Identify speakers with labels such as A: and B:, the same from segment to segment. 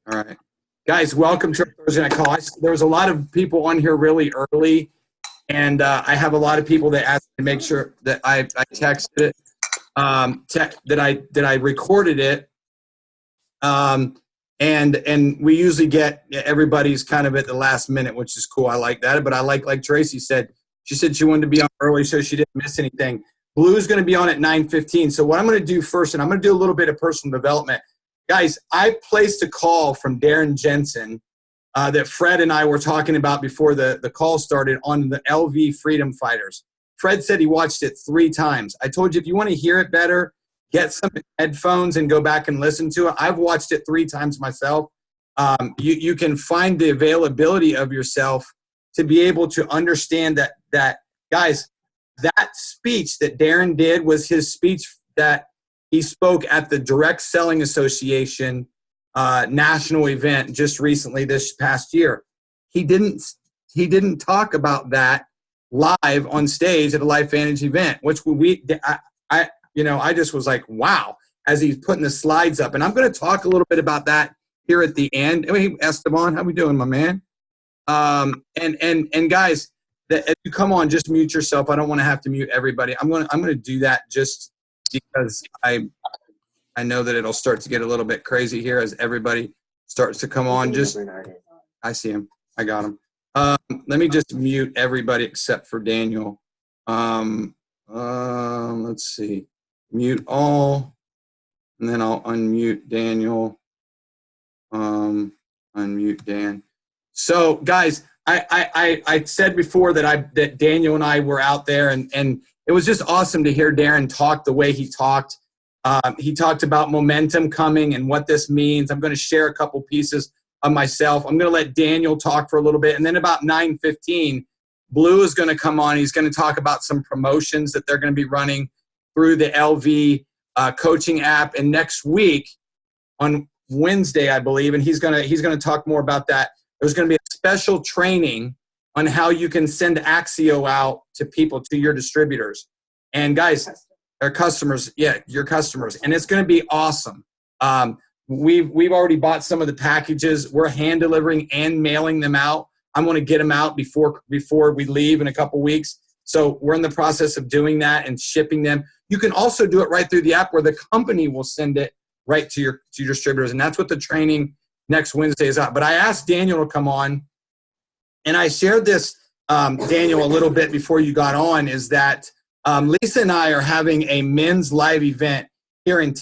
A: All right. Guys, welcome to our Thursday Night Call. There was a lot of people on here really early, and I have a lot of people that asked me to make sure that I texted it, that I recorded it, and we usually get everybody's kind of at the last minute, which is cool. I like that, but I like Tracy said. She said she wanted to be on early so she didn't miss anything. Blue's going to be on at 9:15. So what I'm going to do first, and I'm going to do a little bit of personal development. Guys, I placed a call from Darren Jensen that Fred and I were talking about before the call started on the LV Freedom Fighters. Fred said he watched it 3 times. I told you if you want to hear it better, get some headphones and go back and listen to it. I've watched it 3 times myself. You can find the availability of yourself to be able to understand that guys, that speech that Darren did was his speech that he spoke at the Direct Selling Association national event just recently this past year. He didn't talk about that live on stage at a Life Vantage event, which I just was like, wow, as he's putting the slides up. And I'm going to talk a little bit about that here at the end. Hey, Esteban, how we doing, my man? And guys, as you come on, just mute yourself. I don't want to have to mute everybody. I'm going to do that just because I know that it'll start to get a little bit crazy here as everybody starts to come on. I see him. I got him. Let me just mute everybody except for Daniel. Let's see. Mute all, and then I'll unmute Daniel. Unmute Dan. So, guys, I said before that Daniel and I were out there, and it was just awesome to hear Darren talk the way he talked. He talked about momentum coming and what this means. I'm going to share a couple pieces of myself. I'm going to let Daniel talk for a little bit, and then about 9:15, Blue is going to come on. He's going to talk about some promotions that they're going to be running through the LV coaching app, and next week on Wednesday, I believe, and he's going to talk more about that. There's going to be a special training on how you can send Axio out to people, to your distributors. And guys, our customers, your customers. And it's going to be awesome. We've already bought some of the packages. We're hand delivering and mailing them out. I want to get them out before we leave in a couple weeks. So we're in the process of doing that and shipping them. You can also do it right through the app where the company will send it right to your distributors. And that's what the training next Wednesday is at. But I asked Daniel to come on, and I shared this, Daniel, a little bit before you got on, is that Lisa and I are having a men's live event here in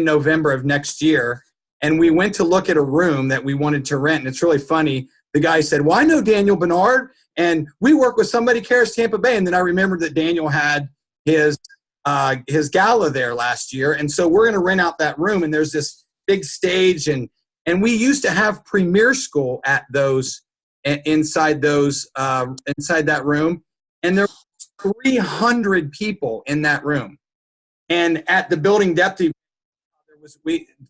A: November of next year. And we went to look at a room that we wanted to rent. And it's really funny. The guy said, well, I know Daniel Bernard, and we work with Somebody Cares Tampa Bay. And then I remembered that Daniel had his gala there last year. And so we're going to rent out that room. And there's this big stage. And we used to have Premier School at inside that room. And there were 300 people in that room. And at the building depth,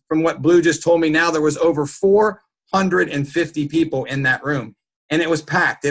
A: from what Blue just told me now, there was over 450 people in that room. And it was packed.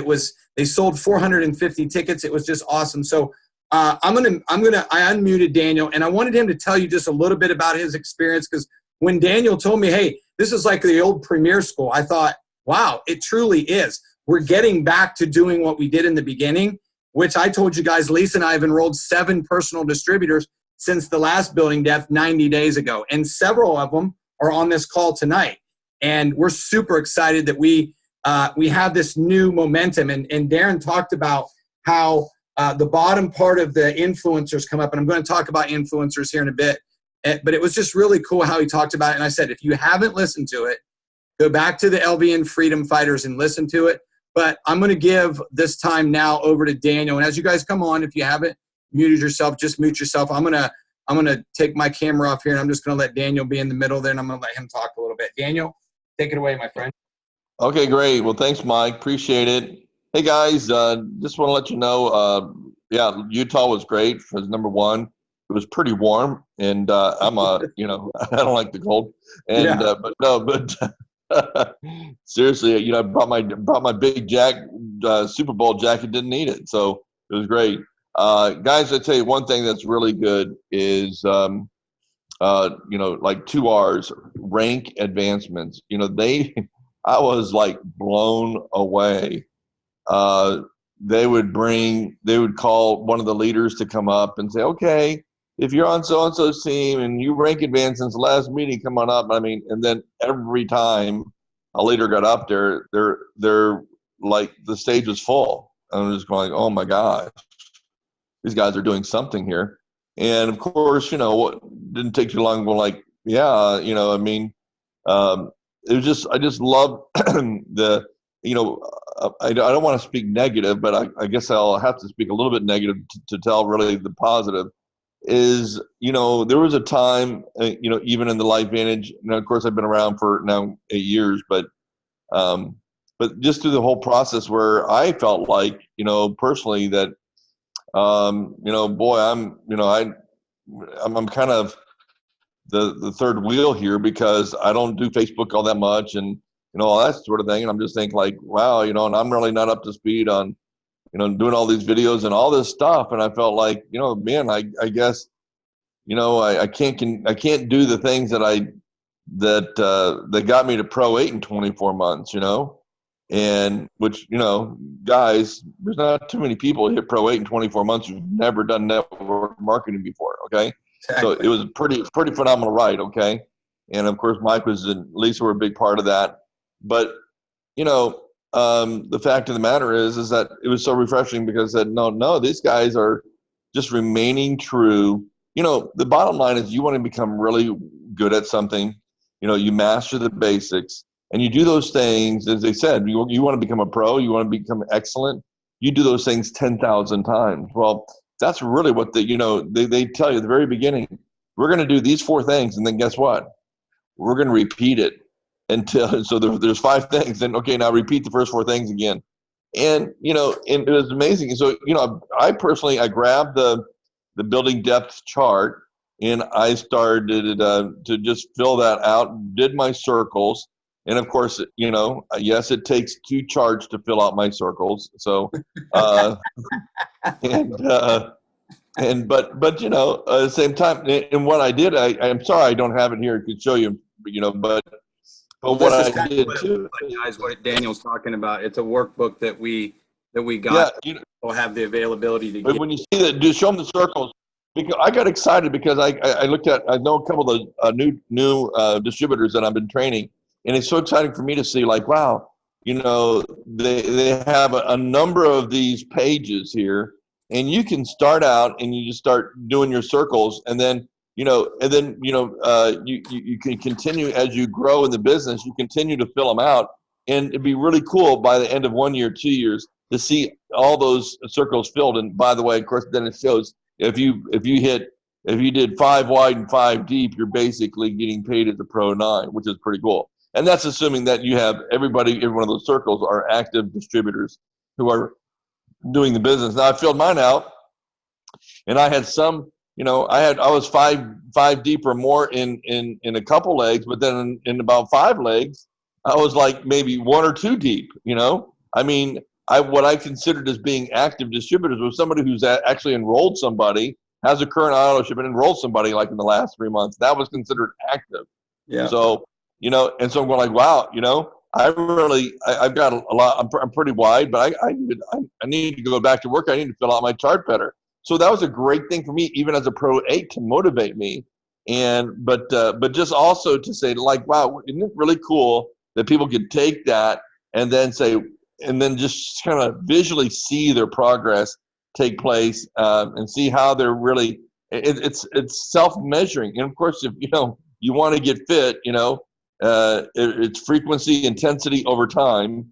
A: They sold 450 tickets. It was just awesome. So I unmuted Daniel, and I wanted him to tell you just a little bit about his experience, because when Daniel told me, hey, this is like the old Premier School, I thought, wow, it truly is. We're getting back to doing what we did in the beginning, which I told you guys, Lisa and I have enrolled 7 personal distributors since the last building depth 90 days ago. And several of them are on this call tonight. And we're super excited that we have this new momentum. And Darren talked about how the bottom part of the influencers come up. And I'm going to talk about influencers here in a bit. But it was just really cool how he talked about it. And I said, if you haven't listened to it, go back to the LV and Freedom Fighters and listen to it. But I'm going to give this time now over to Daniel. And as you guys come on, if you haven't muted yourself, just mute yourself. I'm gonna take my camera off here, and I'm just gonna let Daniel be in the middle there, and I'm gonna let him talk a little bit. Daniel, take it away, my friend.
B: Okay, great. Well, thanks, Mike. Appreciate it. Hey guys, just want to let you know, Utah was great for number one. It was pretty warm, and I'm I don't like the cold, and but seriously, I brought my big Super Bowl jacket. Didn't need it, so it was great. Guys, I tell you one thing that's really good is like 2Rs, rank advancements. I was like blown away. They would call one of the leaders to come up and say, okay, if you're on so-and-so's team and you rank advanced since the last meeting, come on up. And then every time a leader got up there, they're like, the stage was full. I'm just going, oh my gosh, these guys are doing something here. And of course, what didn't take too long. Going like, yeah, it was just, I just love I don't want to speak negative, but I guess I'll have to speak a little bit negative to tell really the positive is, there was a time, even in the LifeVantage, of course I've been around for now 8 years, but just through the whole process where I felt like, personally that, boy, I'm kind of the third wheel here because I don't do Facebook all that much and, all that sort of thing. And I'm just thinking like, wow, and I'm really not up to speed on, doing all these videos and all this stuff. And I felt like, man, I guess, I can't do the things that got me to Pro 8 in 24 months, and which, guys, there's not too many people who hit Pro 8 in 24 months who've never done network marketing before. Okay. Exactly. So it was a pretty phenomenal ride. Okay. And of course, Mike and Lisa were a big part of that. But, the fact of the matter is that it was so refreshing because I said, no, these guys are just remaining true. The bottom line is you want to become really good at something, you master the basics and you do those things, as they said, you want to become a pro, you want to become excellent. You do those things 10,000 times. Well, that's really what they tell you at the very beginning, we're going to do these 4 things. And then guess what? We're going to repeat it until, so there's 5 things. And okay, now repeat the first 4 things again. And, and it was amazing. So, I personally, I grabbed the building depth chart and I started to just fill that out, did my circles. And of course, yes, it takes 2 charts to fill out my circles. So, but at the same time, and what I did, I'm sorry, I don't have it here. I could show you, but
A: well, what I did too, guys, what Daniel's talking about, it's a workbook that we got. Yeah, we'll have the availability to
B: but
A: get.
B: When you see that, just show them the circles. Because I got excited because I looked at, I know a couple of the new distributors that I've been training, and it's so exciting for me to see like, wow, they have a number of these pages here, and you can start out and you just start doing your circles, and then you can continue as you grow in the business. You continue to fill them out, and it'd be really cool by the end of 1 year, 2 years to see all those circles filled. And by the way, of course, then it shows if you did 5 wide and 5 deep, you're basically getting paid as a Pro 9, which is pretty cool. And that's assuming that you have every one of those circles are active distributors who are doing the business. Now I filled mine out, and I had some. I was 5 deep or more in a couple legs, but then in about 5 legs, I was like maybe 1 or 2 deep. What I considered as being active distributors was somebody who's actually enrolled somebody, has a current auto-ship, and enrolled somebody like in the last 3 months. That was considered active. Yeah. So, and so I'm going like, wow, I've got a lot. I'm pretty wide, but I need to go back to work. I need to fill out my chart better. So that was a great thing for me, even as a Pro 8, to motivate me. But just also to say like, wow, isn't it really cool that people could take that and then say, and then just kind of visually see their progress take place, and see how they're really, it's self-measuring. And of course, if you want to get fit, it's frequency, intensity over time.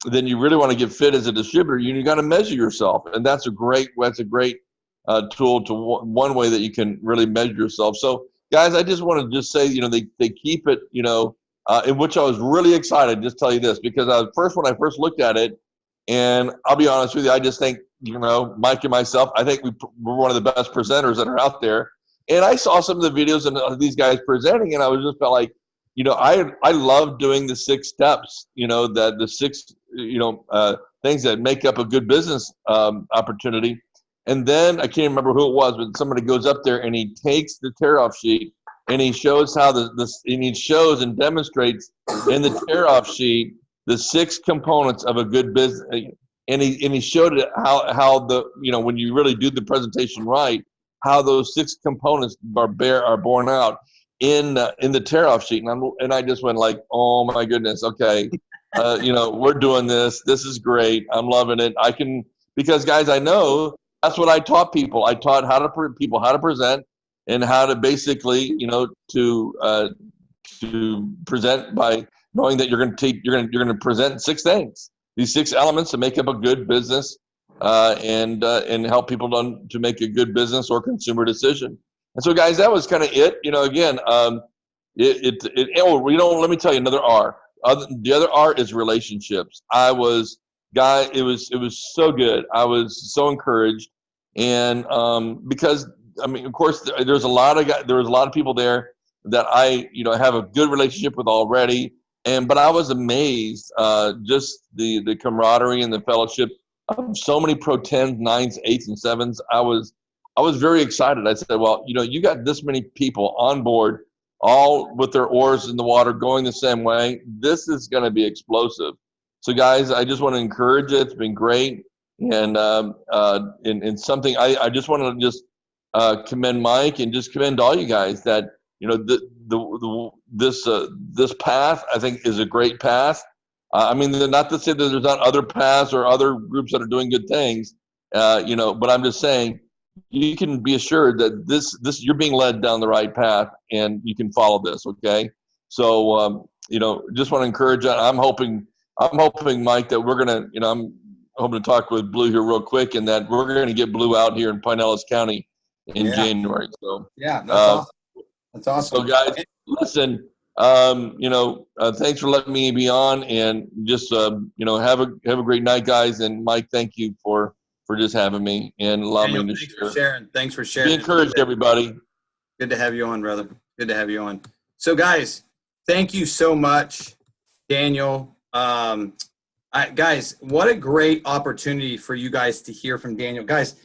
B: Then you really want to get fit as a distributor. You got to measure yourself, and that's a great tool to one way that you can really measure yourself. So, guys, I just want to just say, they keep it, in which I was really excited. Just tell you this, because when I first looked at it, and I'll be honest with you, I just think, Mike and myself, I think we're one of the best presenters that are out there. And I saw some of the videos of these guys presenting, and I was just felt like, I love doing the 6 steps, the 6, things that make up a good business opportunity. And then I can't remember who it was, but somebody goes up there and he takes the tear-off sheet and he shows how and he shows and demonstrates in the tear-off sheet the 6 components of a good business. And he showed it how when you really do the presentation right, how those 6 components are borne out in the tear-off sheet. And I just went like, oh my goodness, okay, we're doing this. This is great. I'm loving it. Because guys, I know that's what I taught people. I taught people how to present and how to basically, to present by knowing that you're going to present 6 things. These 6 elements to make up a good business, and help people to make a good business or consumer decision. And so, guys, that was kind of it. Again, let me tell you another R. The other R is relationships. It was so good. I was so encouraged, and because of course, there was a lot of people there that I have a good relationship with already. But I was amazed, just the camaraderie and the fellowship of so many Pro 10s, 9s, 8s, and 7s. I was very excited. I said, well, you got this many people on board, all with their oars in the water, going the same way. This is going to be explosive. So, guys, I just want to encourage it. It's been great, and something I just want to just commend Mike and just commend all you guys that this path, I think, is a great path. Not to say that there's not other paths or other groups that are doing good things, but I'm just saying you can be assured that this you're being led down the right path, and you can follow this. Okay, so just want to encourage. I'm hoping, Mike, that we're gonna, I'm hoping to talk with Blue here real quick, and that we're going to get Blue out here in Pinellas County in January. So
A: yeah, that's awesome. That's awesome.
B: So, guys, listen. Thanks for letting me be on, and just have a great night, guys. And Mike, thank you for just having me and allowing me to share.
A: Thanks for sharing.
B: Be encouraged, everybody.
A: Good to have you on, brother. Good to have you on. So, guys, thank you so much, Daniel. Guys, what a great opportunity for you guys to hear from Daniel. Guys,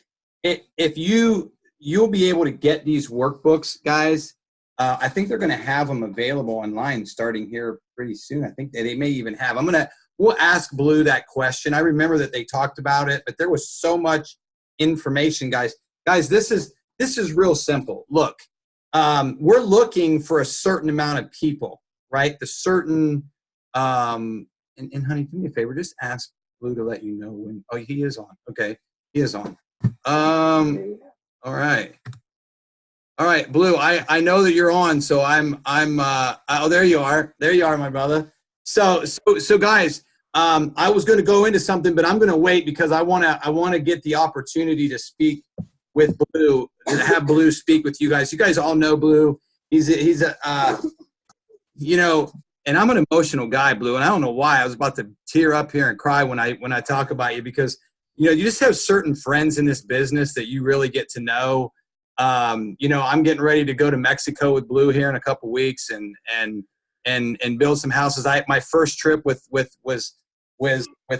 A: if you'll be able to get these workbooks, guys. I think they're going to have them available online starting here pretty soon. I think they may even have. We'll ask Blue that question. I remember that they talked about it, but there was so much information, guys. Guys, this is real simple. Look, we're looking for a certain amount of people, right? The certain, and honey, do me a favor, just ask Blue to let you know when. Oh, he is on. Okay, he is on. All right. All right, Blue, I know that you're on, so oh, there you are. There you are, my brother. So guys, I was going to go into something, but I'm going to wait because I want to get the opportunity to speak with Blue, and have Blue speak with you guys. You guys all know Blue. He's a and I'm an emotional guy, Blue, and I don't know why. I was about to tear up here and cry when I talk about you, because you just have certain friends in this business that you really get to know. I'm getting ready to go to Mexico with Blue here in a couple weeks and build some houses. My first trip with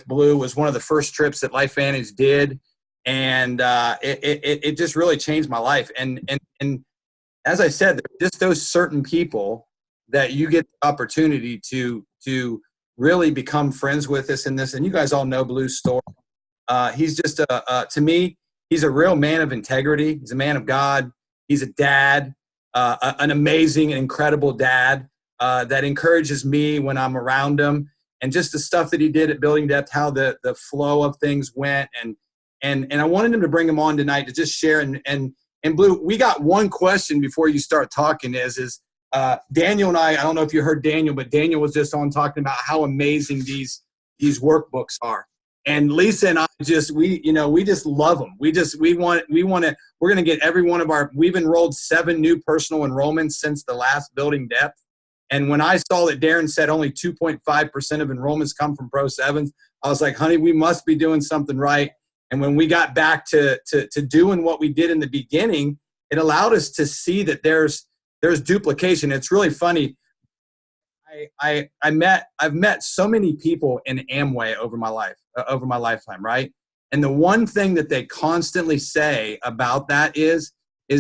A: Blue was one of the first trips that LifeVantage did, and it just really changed my life. And as I said, just those certain people that you get the opportunity to really become friends with us in this. And you guys all know Blue's story. He's just to me, he's a real man of integrity. He's a man of God. He's a dad, an amazing and incredible dad that encourages me when I'm around him. And just the stuff that he did at Building Depth, how the flow of things went. And I wanted him to bring him on tonight to just share. And Blue, we got one question before you start talking is Daniel and I don't know if you heard Daniel, but Daniel was just on talking about how amazing these workbooks are. And Lisa and I we just love them. We're going to get every one of we've enrolled 7 new personal enrollments since the last Building Depth. And when I saw that Darren said only 2.5% of enrollments come from Pro 7s, I was like, honey, we must be doing something right. And when we got back to doing what we did in the beginning, it allowed us to see that there's duplication. It's really funny. I've met so many people in Amway over my lifetime, right? And the one thing that they constantly say about that is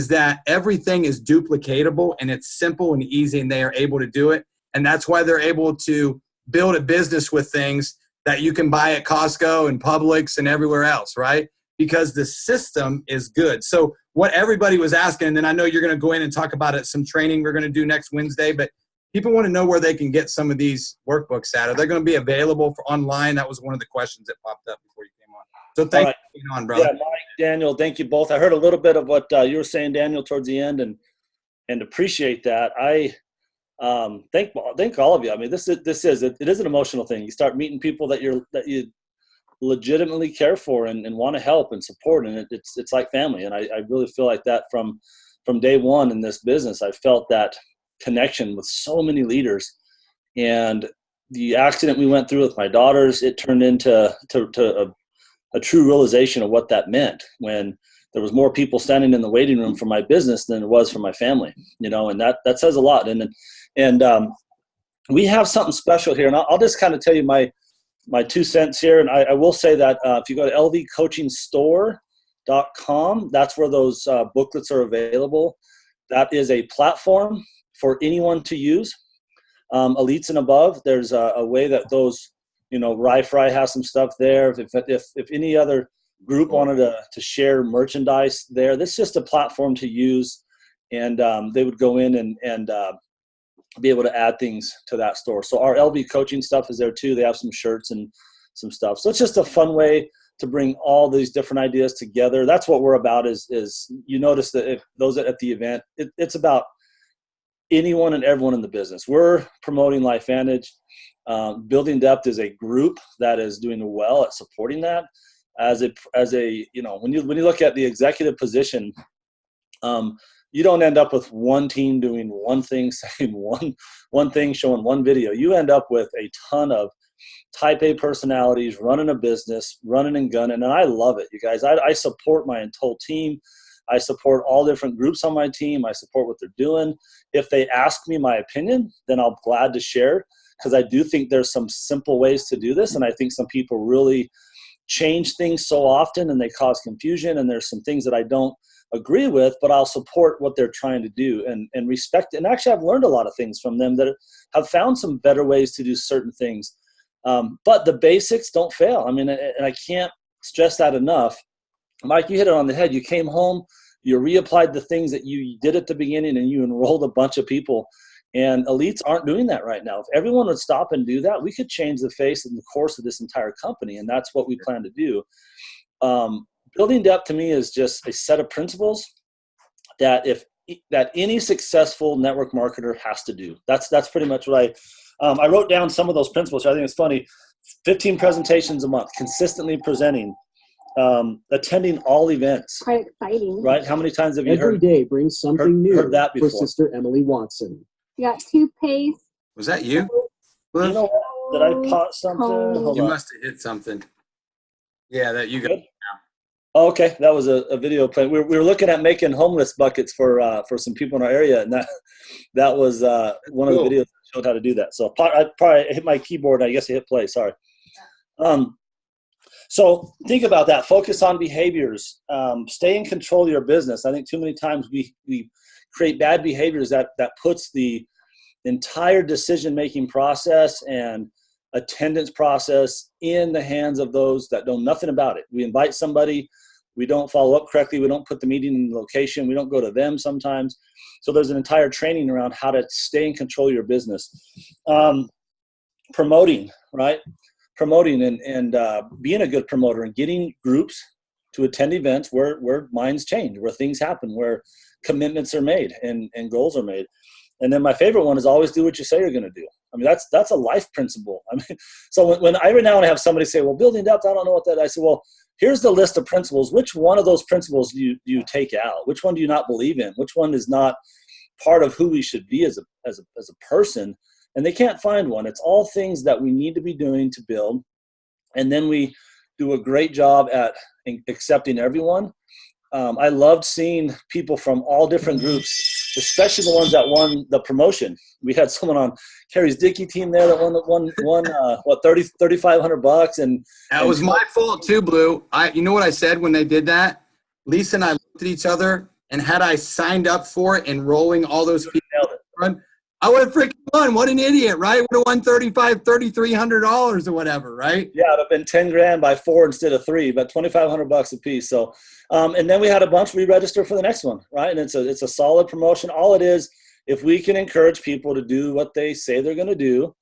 A: that everything is duplicatable and it's simple and easy and they are able to do it. And that's why they're able to build a business with things that you can buy at Costco and Publix and everywhere else, right? Because the system is good. So what everybody was asking, and then I know you're going to go in and talk about it, some training we're going to do next Wednesday, but people want to know where they can get some of these workbooks at. Are they going to be available for online? That was one of the questions that popped up before you came on. So thank you for being on, brother.
C: Yeah, Mike, Daniel, thank you both. I heard a little bit of what you were saying, Daniel, towards the end, and appreciate that. I thank all of you. I mean, it is an emotional thing. You start meeting people that you legitimately care for and want to help and support, and it's like family. And I really feel like that from day one in this business. I felt that connection with so many leaders, and the accident we went through with my daughters, it turned into a true realization of what that meant when there was more people standing in the waiting room for my business than it was for my family, and that says a lot. And we have something special here, and I'll just kind of tell you my 2 cents here. And I will say that if you go to lvcoachingstore.com, that's where those booklets are available. That is a platform for anyone to use. Elites and above, there's a way that those, Rye has some stuff there. If any other group wanted to share merchandise there, this is just a platform to use, and they would go in and be able to add things to that store. So our LV coaching stuff is there too. They have some shirts and some stuff. So it's just a fun way to bring all these different ideas together. That's what we're about is you notice that if those at the event, it's about anyone and everyone in the business. We're promoting LifeVantage. Building Depth is a group that is doing well at supporting that. As a when you look at the executive position, you don't end up with one team doing one thing, saying one thing, showing one video. You end up with a ton of type A personalities running a business, running and gunning, and I love it, you guys. I support my whole team. I support all different groups on my team. I support what they're doing. If they ask me my opinion, then I'll be glad to share, because I do think there's some simple ways to do this, and I think some people really change things so often and they cause confusion, and there's some things that I don't agree with, but I'll support what they're trying to do and respect it. And actually, I've learned a lot of things from them that have found some better ways to do certain things. But the basics don't fail. I mean, and I can't stress that enough. Mike, you hit it on the head. You came home, you reapplied the things that you did at the beginning, and you enrolled a bunch of people. And elites aren't doing that right now. If everyone would stop and do that, we could change the face and the course of this entire company, and that's what we plan to do. Building Depth to me is just a set of principles that any successful network marketer has to do. That's pretty much what I wrote down some of those principles. I think it's funny. 15 presentations a month, consistently presenting, attending all events.
D: Quite exciting.
C: Right? How many times have you
E: Every day brings something new
C: heard that before?
E: For Sister Emily Watson.
D: You got toothpaste.
A: Was that you?
C: You know what? Did I pot something? Hold
A: You
C: on.
A: must have hit something. Yeah, that you got.
C: Good? Oh, okay, that was a video play. We were looking at making homeless buckets for some people in our area, and that was one of the videos that showed how to do that. So I probably hit my keyboard. I guess I hit play. Sorry. So think about that. Focus on behaviors. Stay in control of your business. I think too many times we create bad behaviors that puts the entire decision-making process and attendance process in the hands of those that know nothing about it. We invite somebody, we don't follow up correctly, we don't put the meeting in the location, we don't go to them sometimes. So there's an entire training around how to stay in control of your business. Promoting, right? Promoting and being a good promoter and getting groups to attend events where minds change, where things happen, where commitments are made and goals are made. And then my favorite one is always do what you say you're going to do. I mean, that's a life principle. I mean, so when I every now and then have somebody say, well, Building Depth, I don't know what that, I say, well, here's the list of principles. Which one of those principles do you take out? Which one do you not believe in? Which one is not part of who we should be as a person? And they can't find one. It's all things that we need to be doing to build. And then we do a great job at accepting everyone. I loved seeing people from all different groups especially the ones that won the promotion. We had someone on Carrie's Dickey team there that won $3,500 and
A: That was my fault too, Blue. You know what I said when they did that? Lisa and I looked at each other, and had I signed up for it, enrolling all those people, I would have freaking won. What an idiot, right? Would have won $3,300 or whatever, right?
C: Yeah, it would have been 10 grand by 4 instead of 3, but $2,500 a piece. So, and then we had a bunch re-register for the next one, right? And it's a solid promotion. All it is, if we can encourage people to do what they say they're going to do,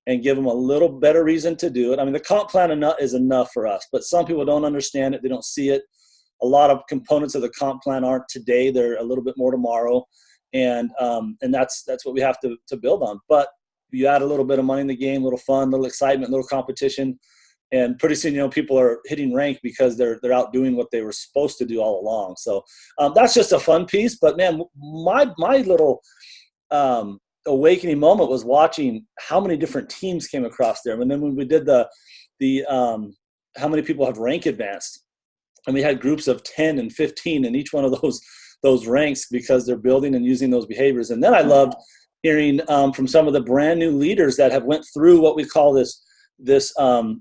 C: and give them a little better reason to do it. I mean, the comp plan is enough for us, but some people don't understand it. They don't see it. A lot of components of the comp plan aren't today. They're a little bit more tomorrow. And that's what we have to build on. But you add a little bit of money in the game, a little fun, a little excitement, a little competition, and pretty soon, people are hitting rank because they're out doing what they were supposed to do all along. So that's just a fun piece. But man, my little awakening moment was watching how many different teams came across there. And then when we did the how many people have rank advanced, and we had groups of 10 and 15 in each one of those ranks because they're building and using those behaviors. And then I loved hearing from some of the brand new leaders that have went through what we call this the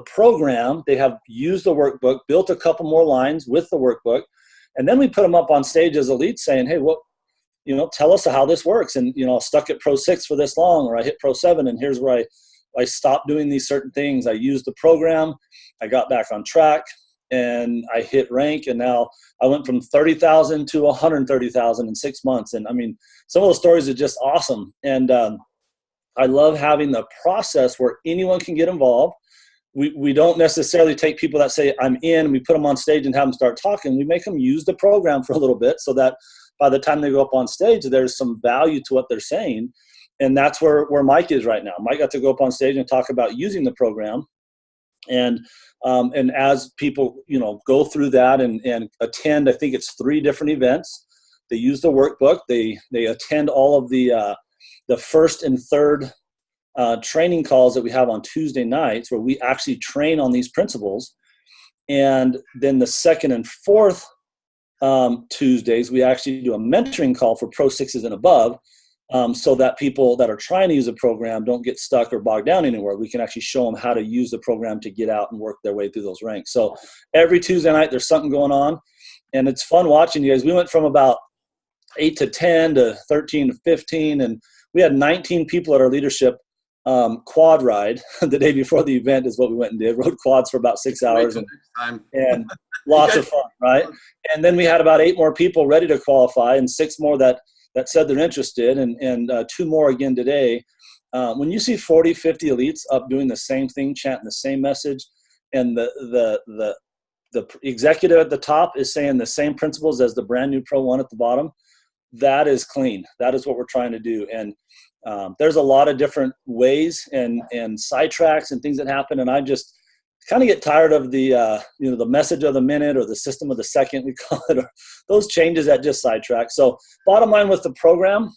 C: program. They have used the workbook, built a couple more lines with the workbook, and then we put them up on stage as elites saying, hey, tell us how this works. And, I stuck at Pro 6 for this long, or I hit Pro 7, and here's where I stopped doing these certain things. I used the program, I got back on track, and I hit rank, and now I went from 30,000 to 130,000 in 6 months. And I mean, some of those stories are just awesome. And I love having the process where anyone can get involved. We don't necessarily take people that say, I'm in, and we put them on stage and have them start talking. We make them use the program for a little bit so that by the time they go up on stage, there's some value to what they're saying. And that's where Mike is right now. Mike got to go up on stage and talk about using the program. And as people, go through that and attend, I think it's 3 different events. They use the workbook. They attend all of the first and third training calls that we have on Tuesday nights, where we actually train on these principles. And then the second and fourth Tuesdays, we actually do a mentoring call for Pro 6s and above. So that people that are trying to use a program don't get stuck or bogged down anywhere. We can actually show them how to use the program to get out and work their way through those ranks. So every Tuesday night, there's something going on, and it's fun watching you guys. We went from about 8 to 10 to 13 to 15, and we had 19 people at our leadership quad ride. The day before the event is what we went and did. Rode quads for about 6 hours and lots of fun, right? And then we had about 8 more people ready to qualify, and 6 more that said they're interested, and 2 more again today. When you see 40, 50 elites up doing the same thing, chanting the same message, and the executive at the top is saying the same principles as the brand new Pro 1 at the bottom, that is clean. That is what we're trying to do. And there's a lot of different ways and sidetracks and things that happen, and I just kind of get tired of the the message of the minute or the system of the second, we call it, or those changes that just sidetrack. So bottom line with the program,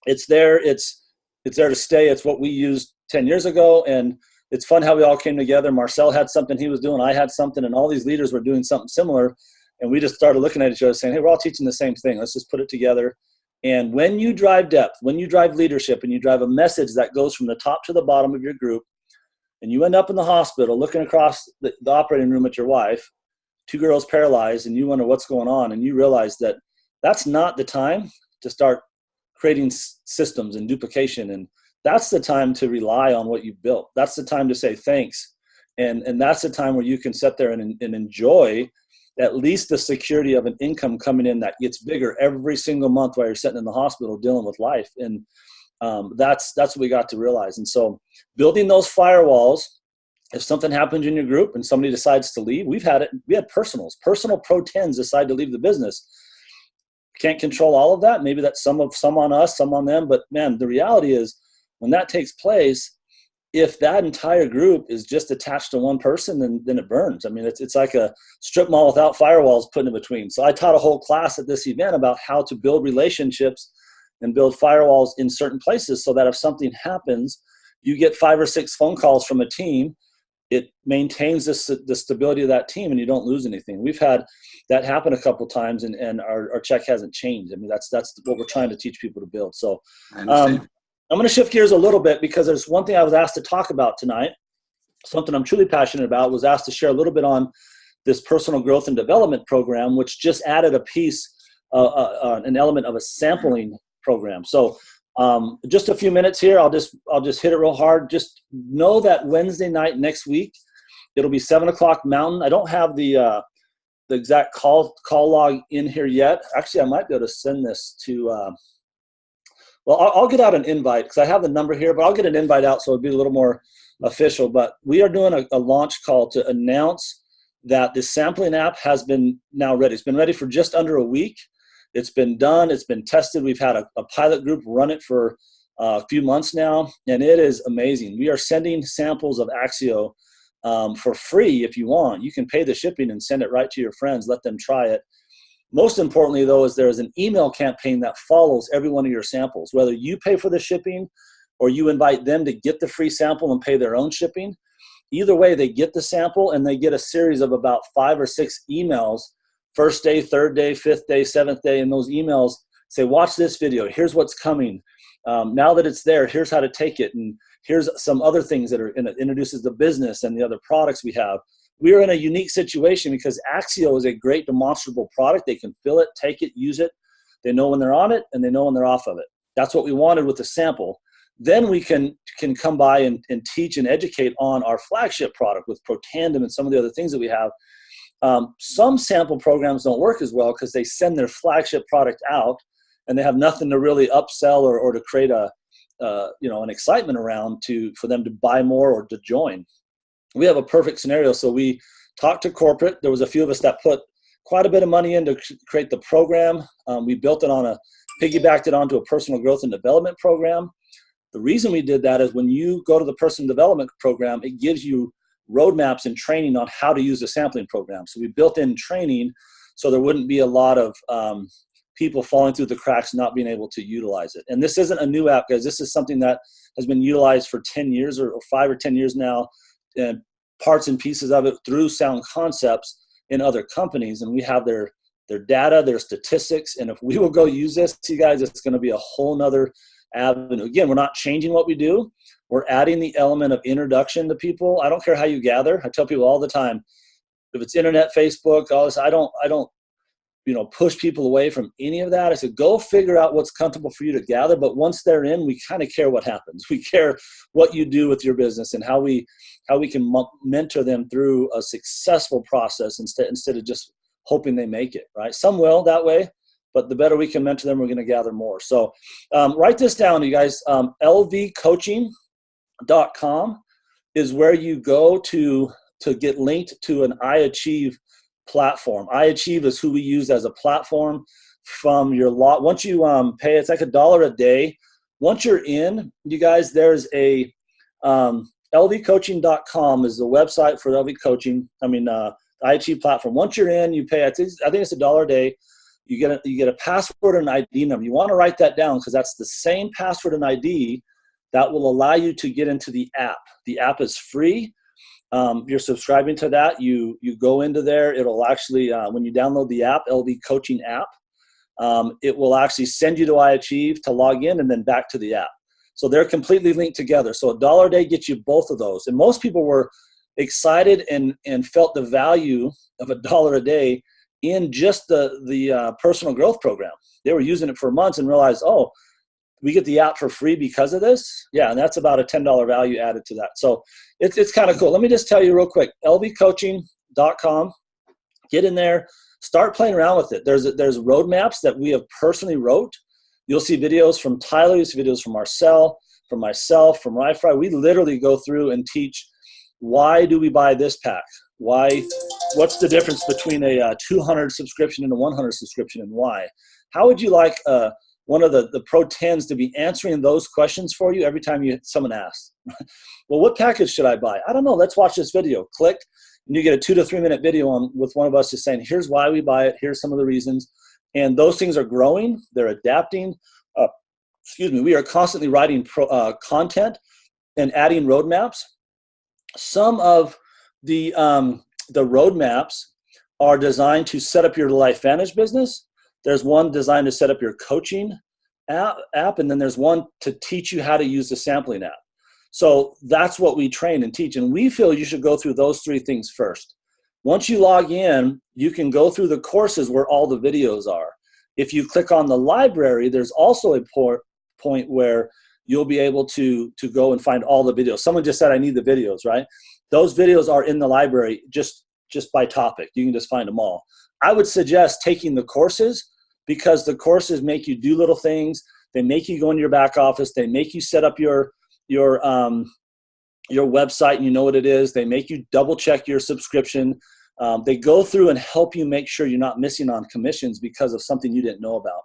C: it's there to stay. It's what we used 10 years ago, and it's fun how we all came together. Marcel had something he was doing, I had something, and all these leaders were doing something similar, and we just started looking at each other saying, hey, we're all teaching the same thing. Let's just put it together. And when you drive depth, when you drive leadership, and you drive a message that goes from the top to the bottom of your group, and you end up in the hospital looking across the operating room at your wife, 2 girls paralyzed, and you wonder what's going on, and you realize that that's not the time to start creating systems and duplication, and that's the time to rely on what you've built. That's the time to say thanks, and that's the time where you can sit there and enjoy at least the security of an income coming in that gets bigger every single month while you're sitting in the hospital dealing with life. And that's what we got to realize. And so building those firewalls, if something happens in your group and somebody decides to leave, we had personal Pro 10s decide to leave the business. Can't control all of that. Maybe that's some on us, some on them. But man, the reality is when that takes place, if that entire group is just attached to one person, then it burns. I mean, it's like a strip mall without firewalls put in between. So I taught a whole class at this event about how to build relationships and build firewalls in certain places so that if something happens, you get 5 or 6 phone calls from a team it maintains the stability of that team, and you don't lose anything. We've had that happen a couple times, and our check hasn't changed. I mean, that's what we're trying to teach people to build. So I'm going to shift gears a little bit, because there's one thing I was asked to talk about tonight, something I'm truly passionate about. Was asked to share a little bit on this personal growth and development program, which just added a piece, an element of a sampling program. So just a few minutes here. I'll just hit it real hard. Just know that Wednesday night next week, it'll be 7:00 Mountain. I don't have the exact call log in here yet. Actually, I might be able to send this to. Well, I'll get out an invite, because I have the number here, but I'll get an invite out so it'll be a little more official. But we are doing a launch call to announce that the sampling app has been now ready. It's been ready for just under a week. It's been done. It's been tested. We've had a pilot group run it for a few months now, and it is amazing. We are sending samples of Axio for free if you want. You can pay the shipping and send it right to your friends. Let them try it. Most importantly, though, is there is an email campaign that follows every one of your samples. Whether you pay for the shipping or you invite them to get the free sample and pay their own shipping, either way, they get the sample, and they get a series of about 5 or 6 emails, first day, third day, fifth day, seventh day, and those emails say, watch this video, here's what's coming. Now that it's there, here's how to take it, and here's some other things that are introduces the business and the other products we have. We are in a unique situation because Axio is a great demonstrable product. They can fill it, take it, use it. They know when they're on it, and they know when they're off of it. That's what we wanted with the sample. Then we can come by and teach and educate on our flagship product with Protandem and some of the other things that we have. Some sample programs don't work as well because they send their flagship product out and they have nothing to really upsell or to create an excitement around for them to buy more or to join. We have a perfect scenario. So we talked to corporate. There was a few of us that put quite a bit of money in to create the program. We built it piggybacked it onto a personal growth and development program. The reason we did that is when you go to the personal development program, it gives you roadmaps and training on how to use the sampling program. So we built in training so there wouldn't be a lot of people falling through the cracks, not being able to utilize it. And this isn't a new app, guys. This is something that has been utilized for 10 years or 5 or 10 years now, and parts and pieces of it through Sound Concepts in other companies. And we have their data, their statistics. And if we will go use this, you guys, it's going to be a whole nother avenue. Again, we're not changing what we do. We're adding the element of introduction to people. I don't care how you gather. I tell people all the time, if it's internet, Facebook, all this, I don't push people away from any of that. I said, go figure out what's comfortable for you to gather. But once they're in, we kind of care what happens. We care what you do with your business and how we can mentor them through a successful process instead of just hoping they make it, right? Some will that way, but the better we can mentor them, we're going to gather more. So write this down, you guys. lvcoaching.com is where you go to get linked to an iAchieve platform. iAchieve is who we use as a platform from your lot. Once you pay, it's like $1 a day. Once you're in, you guys, there's a lvcoaching.com is the website for LV Coaching. iAchieve platform. Once you're in, you pay, I think it's $1 a day. You get a password and ID number. You want to write that down because that's the same password and ID that will allow you to get into the app. The app is free. You're subscribing to that. You go into there. It'll actually, when you download the app, LV Coaching app, it will actually send you to iAchieve to log in and then back to the app. So they're completely linked together. So $1 a day gets you both of those. And most people were excited and felt the value of $1 a day in just the personal growth program. They were using it for months and realized, oh, we get the app for free because of this. Yeah, and that's about a $10 value added to that. So it's kind of cool. Let me just tell you real quick, lvcoaching.com. Get in there, start playing around with it. There's roadmaps that we have personally wrote. You'll see videos from Tyler, you'll see videos from Marcel, from myself, from Rye-Fry. We literally go through and teach, why do we buy this pack? What's the difference between a 200 subscription and a 100 subscription, and why? How would you like one of the Pro 10s to be answering those questions for you every time someone asks? Well, what package should I buy? I don't know. Let's watch this video. Click, and you get a 2 to 3 minute video with one of us just saying, here's why we buy it. Here's some of the reasons. And those things are growing. They're adapting. We are constantly writing content and adding roadmaps. Some of the roadmaps are designed to set up your LifeVantage business. There's one designed to set up your coaching app, and then there's one to teach you how to use the sampling app. So that's what we train and teach, and we feel you should go through those three things first. Once you log in, you can go through the courses where all the videos are. If you click on the library, there's also a point where you'll be able to go and find all the videos. Someone just said, I need the videos, right? Those videos are in the library just by topic. You can just find them all. I would suggest taking the courses, because the courses make you do little things. They make you go into your back office. They make you set up your website and you know what it is. They make you double check your subscription. They go through and help you make sure you're not missing on commissions because of something you didn't know about.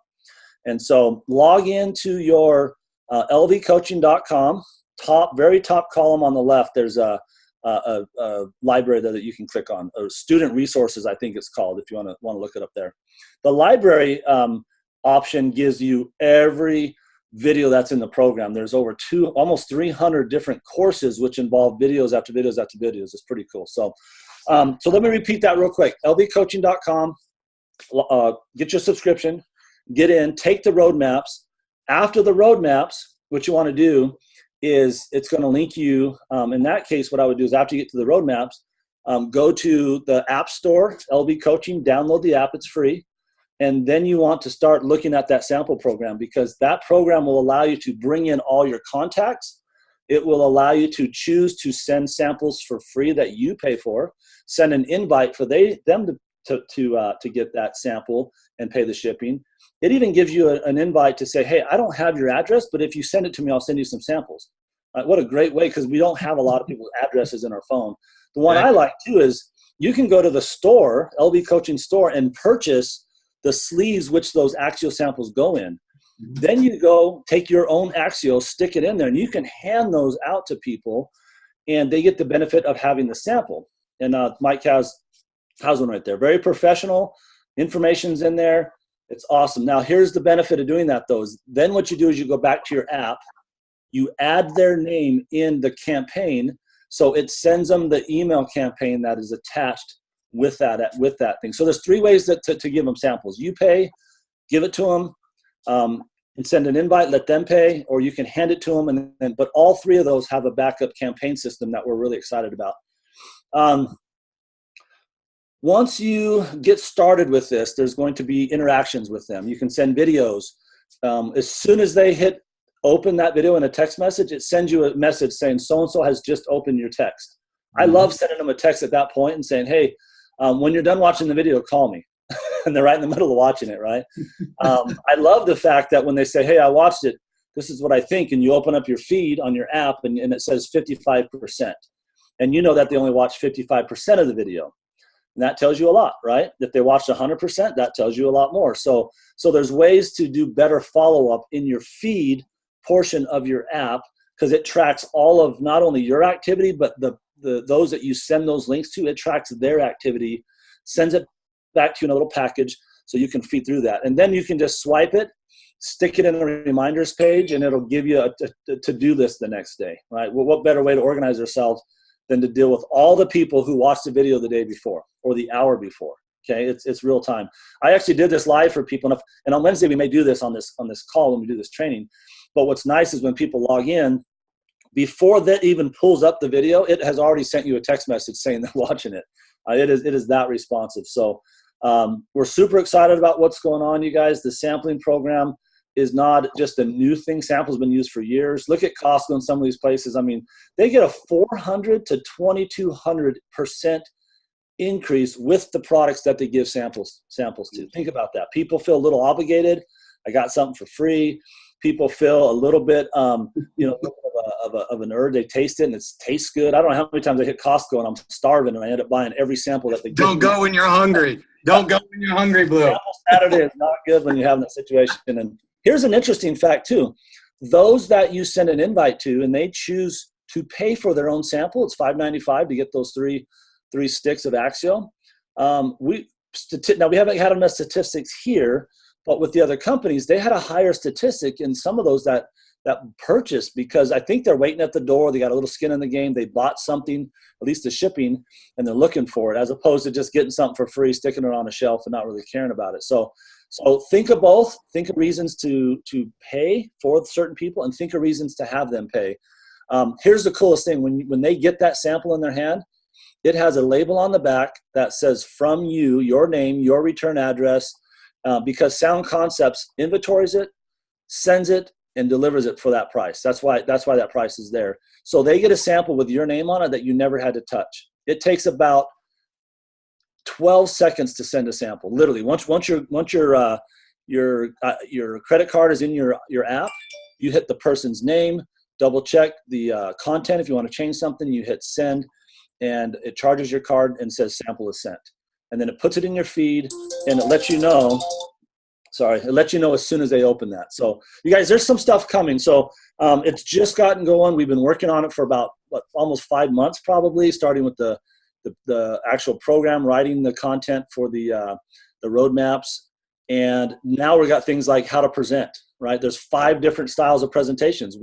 C: And so log into your lvcoaching.com, very top column on the left, there's a library there that you can click on, or student resources, I think it's called, if you want to look it up there. The library option gives you every video that's in the program. There's over almost 300 different courses which involve videos after videos after videos. It's pretty cool. So let me repeat that real quick. lvcoaching.com, get your subscription, get in, take the roadmaps. After the roadmaps, what you want to do is it's going to link you. In that case, what I would do is after you get to the roadmaps, go to the App Store, LV Coaching, download the app. It's free. And then you want to start looking at that sample program, because that program will allow you to bring in all your contacts. It will allow you to choose to send samples for free that you pay for, send an invite for them to get that sample and pay the shipping. It even gives you an invite to say, hey, I don't have your address, but if you send it to me, I'll send you some samples. What a great way, because we don't have a lot of people's addresses in our phone. The one I like too is you can go to the store, LV Coaching store, and purchase the sleeves which those Axio samples go in. Then you go take your own Axio, stick it in there, and you can hand those out to people, and they get the benefit of having the sample. And Mike has one right there. Very professional. Information's in there. It's awesome. Now, here's the benefit of doing that, though. Then what you do is you go back to your app. You add their name in the campaign, so it sends them the email campaign that is attached with that thing. So there's three ways to give them samples. You pay, give it to them, and send an invite, let them pay, or you can hand it to them. But all three of those have a backup campaign system that we're really excited about. Once you get started with this, there's going to be interactions with them. You can send videos. As soon as they hit open that video in a text message, it sends you a message saying so-and-so has just opened your text. I love sending them a text at that point and saying, hey, when you're done watching the video, call me. And they're right in the middle of watching it, right? I love the fact that when they say, hey, I watched it, this is what I think, and you open up your feed on your app and it says 55%. And you know that they only watched 55% of the video. And that tells you a lot, right? If they watched 100%, that tells you a lot more. So there's ways to do better follow-up in your feed portion of your app, because it tracks all of not only your activity, but those that you send those links to. It tracks their activity, sends it back to you in a little package so you can feed through that. And then you can just swipe it, stick it in the reminders page, and it'll give you a to-do list the next day, right? Well, what better way to organize ourselves than to deal with all the people who watched the video the day before or the hour before. Okay, it's real time. I actually did this live for people, and on Wednesday we may do this on this call when we do this training. But what's nice is when people log in, before that even pulls up the video, it has already sent you a text message saying they're watching it. It is that responsive. So we're super excited about what's going on, you guys. The sampling program is not just a new thing. Samples have been used for years. Look at Costco and some of these places. I mean, they get a 400 to 2,200% increase with the products that they give samples to. Think about that. People feel a little obligated. I got something for free. People feel a little bit, of an herb. They taste it and it tastes good. I don't know how many times I hit Costco and I'm starving and I end up buying every sample that they give.
A: Don't go when you're hungry. Don't go when you're hungry, Blue.
C: Sample Saturday is not good when you have that situation. And here's an interesting fact too. Those that you send an invite to and they choose to pay for their own sample, it's $5.95 to get those three sticks of Axio. Now we haven't had enough statistics here, but with the other companies, they had a higher statistic in some of those that purchase, because I think they're waiting at the door. They got a little skin in the game. They bought something, at least the shipping, and they're looking for it, as opposed to just getting something for free, sticking it on a shelf and not really caring about it. So think of both. Think of reasons to pay for certain people, and think of reasons to have them pay. Here's the coolest thing. When they get that sample in their hand, it has a label on the back that says from you, your name, your return address, because Sound Concepts inventories it, sends it, and delivers it for that price. That's why that price is there. So they get a sample with your name on it that you never had to touch. It takes about 12 seconds to send a sample. Literally, once your credit card is in your app, you hit the person's name, double check the content. If you want to change something, you hit send, and it charges your card and says sample is sent. And then it puts it in your feed, and it lets you know. It lets you know as soon as they open that. So you guys, there's some stuff coming. So it's just gotten going. We've been working on it for about almost 5 months, probably, starting with the actual program, writing the content for the roadmaps. And now we got things like how to present, right? There's 5 different styles of presentations.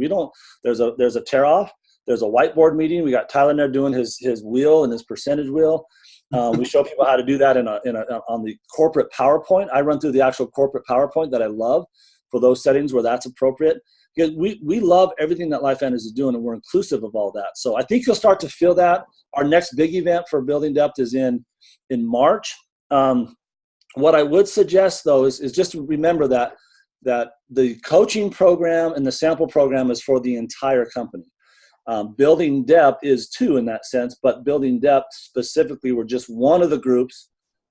C: There's a tear off. There's a whiteboard meeting. We got Tyler in there doing his wheel and his percentage wheel. We show people how to do that on the corporate PowerPoint. I run through the actual corporate PowerPoint that I love for those settings where that's appropriate. Because we love everything that LifeVantage is doing, and we're inclusive of all that. So I think you'll start to feel that. Our next big event for Building Depth is in March. What I would suggest, though, is just to remember that the coaching program and the sample program is for the entire company. Building Depth is too, in that sense, but Building Depth specifically were just one of the groups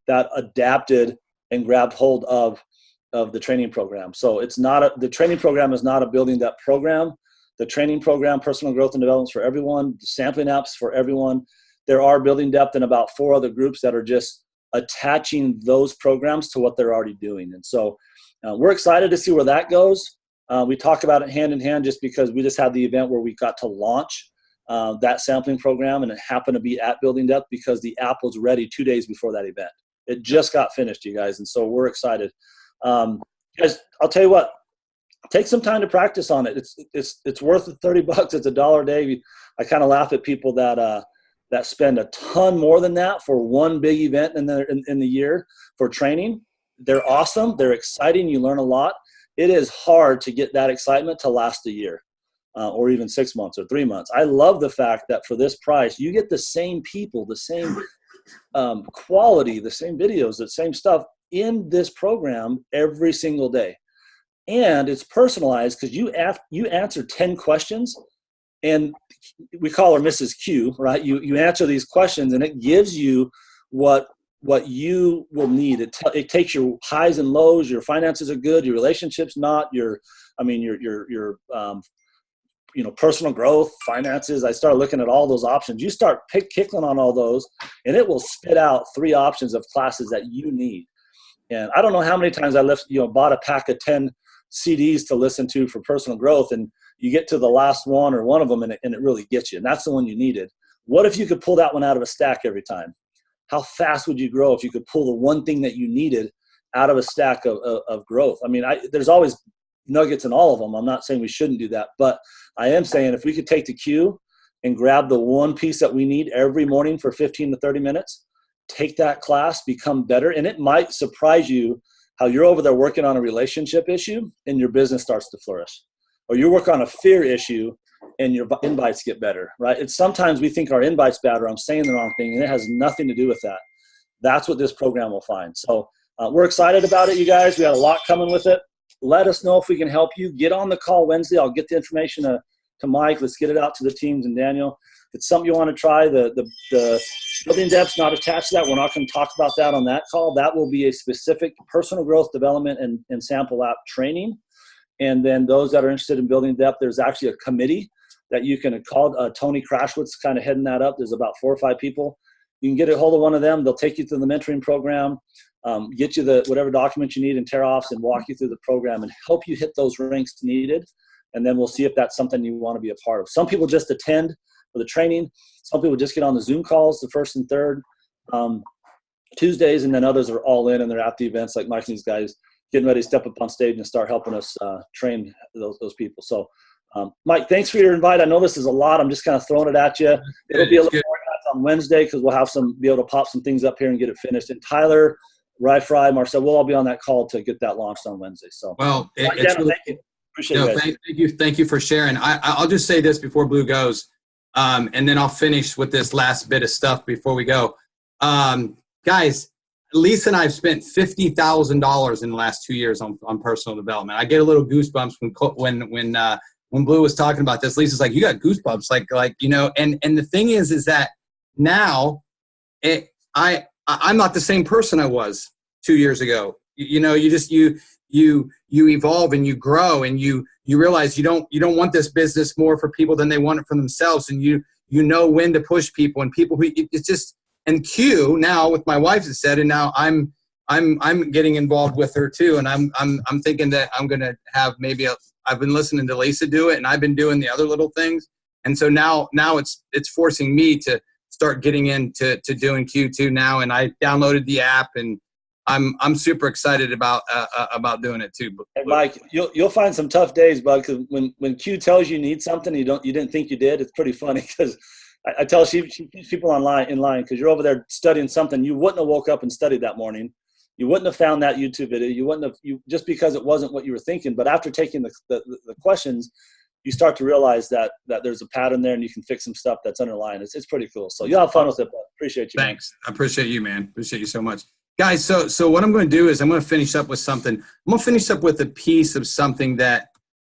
C: that adapted and grabbed hold of the training program. So the training program is not a Building Depth program. The training program, personal growth and development, is for everyone. The sampling apps for everyone. There are Building Depth and about 4 other groups that are just attaching those programs to what they're already doing. And so we're excited to see where that goes. We talk about it hand in hand just because we just had the event where we got to launch that sampling program, and it happened to be at Building Depth because the app was ready 2 days before that event. It just got finished, you guys, and so we're excited. Guys, I'll tell you what, take some time to practice on it. It's worth the $30. It's $1 a day. I kind of laugh at people that spend a ton more than that for one big event in the year for training. They're awesome. They're exciting. You learn a lot. It is hard to get that excitement to last a year or even 6 months or 3 months. I love the fact that for this price, you get the same people, the same quality, the same videos, the same stuff in this program every single day. And it's personalized because you answer 10 questions, and we call her Mrs. Q, right? You answer these questions, and it gives you what you will need. It takes your highs and lows. Your finances are good. Your relationships not. Your personal growth, finances. I started looking at all those options. You start kicking on all those, and it will spit out 3 options of classes that you need. And I don't know how many times I bought a pack of 10 CDs to listen to for personal growth, and you get to the last one or one of them, and it really gets you. And that's the one you needed. What if you could pull that one out of a stack every time? How fast would you grow if you could pull the one thing that you needed out of a stack of growth? I mean, there's always nuggets in all of them. I'm not saying we shouldn't do that, but I am saying if we could take the cue and grab the one piece that we need every morning for 15 to 30 minutes, take that class, become better. And it might surprise you how you're over there working on a relationship issue and your business starts to flourish. Or you work on a fear issue and your invites get better, right? It's sometimes we think our invite's bad or I'm saying the wrong thing, and it has nothing to do with that. That's what this program will find. So we're excited about it, you guys. We got a lot coming with it. Let us know if we can help you. Get on the call Wednesday. I'll get the information to Mike. Let's get it out to the teams and Daniel. If it's something you want to try, the Building Depth's not attached to that. We're not going to talk about that on that call. That will be a specific personal growth development and sample app training. And then those that are interested in Building Depth, there's actually a committee that you can call. Tony Crashwood's kind of heading that up. There's about 4 or 5 people. You can get a hold of one of them. They'll take you through the mentoring program, get you whatever documents you need and tear-offs, and walk you through the program and help you hit those ranks needed. And then we'll see if that's something you want to be a part of. Some people just attend for the training. Some people just get on the Zoom calls, the first and third Tuesdays, and then others are all in and they're at the events like Mike and these guys getting ready to step up on stage and start helping us train those people. So Mike, thanks for your invite. I know this is a lot. I'm just kind of throwing it at you. It'll be a little organized on Wednesday because we'll have be able to pop some things up here and get it finished. And Tyler, Fry, Marcel, we'll all be on that call to get that launched on Wednesday. So,
A: well,
C: it's really, thank you. Appreciate it.
A: Thank you for sharing. I'll just say this before Blue goes, and then I'll finish with this last bit of stuff before we go. Guys, Lisa and I have spent $50,000 in the last 2 years on personal development. I get a little goosebumps when Blue was talking about this. Lisa's like, you got goosebumps, like you know. And the thing is that now, I'm not the same person I was 2 years ago. You know, you evolve and you grow and you realize you don't want this business more for people than they want it for themselves, and you know when to push people and people who it's just. And Q now with my wife has said, and now I'm getting involved with her too, and I'm thinking that I'm gonna have maybe I've been listening to Lisa do it, and I've been doing the other little things, and so now it's forcing me to start getting into doing Q2 now, and I downloaded the app, and I'm super excited about doing it too.
C: Hey, Mike, you'll find some tough days, bud, because when Q tells you need something you didn't think you did, it's pretty funny because. I tell she keeps people in line because you're over there studying something you wouldn't have woke up and studied that morning. You wouldn't have found that YouTube video. You wouldn't have just because it wasn't what you were thinking. But after taking the questions, you start to realize that there's a pattern there and you can fix some stuff that's underlying. It's pretty cool. So you'll have fun with it. Bud. Appreciate you.
A: Thanks. Man. I appreciate you, man. Appreciate you so much. Guys, so what I'm going to do is I'm going to finish up with something. I'm going to finish up with a piece of something that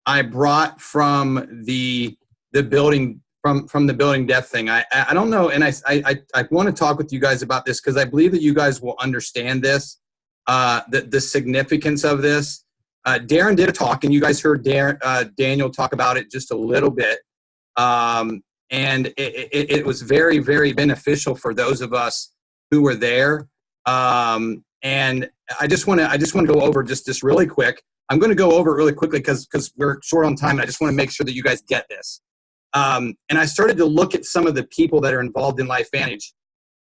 A: I brought from the building. From the building death thing. I don't know, and I want to talk with you guys about this because I believe that you guys will understand this, the significance of this. Darren did a talk, and you guys heard Daniel talk about it just a little bit, and it was very, very beneficial for those of us who were there. And I just want to go over just really quick. I'm going to go over it really quickly because we're short on time, and I just want to make sure that you guys get this. And I started to look at some of the people that are involved in LifeVantage.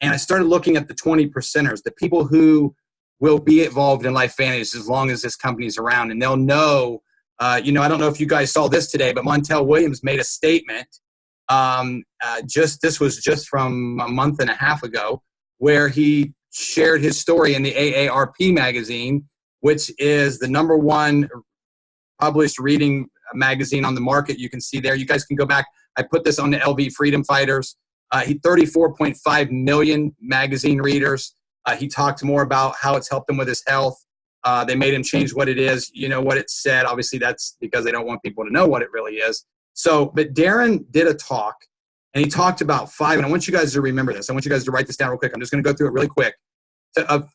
A: And I started looking at the 20%ers, the people who will be involved in LifeVantage as long as this company's around. And they'll know, I don't know if you guys saw this today, but Montel Williams made a statement. This was just from a month and a half ago, where he shared his story in the AARP magazine, which is the #1 published reading magazine on the market. You can see there. You guys can go back. I put this on the LV Freedom Fighters. He 34.5 million magazine readers. He talked more about how it's helped him with his health. They made him change what it is. You know what it said. Obviously, that's because they don't want people to know what it really is. But Darren did a talk, and he talked about 5, and I want you guys to remember this. I want you guys to write this down real quick. I'm just going to go through it really quick.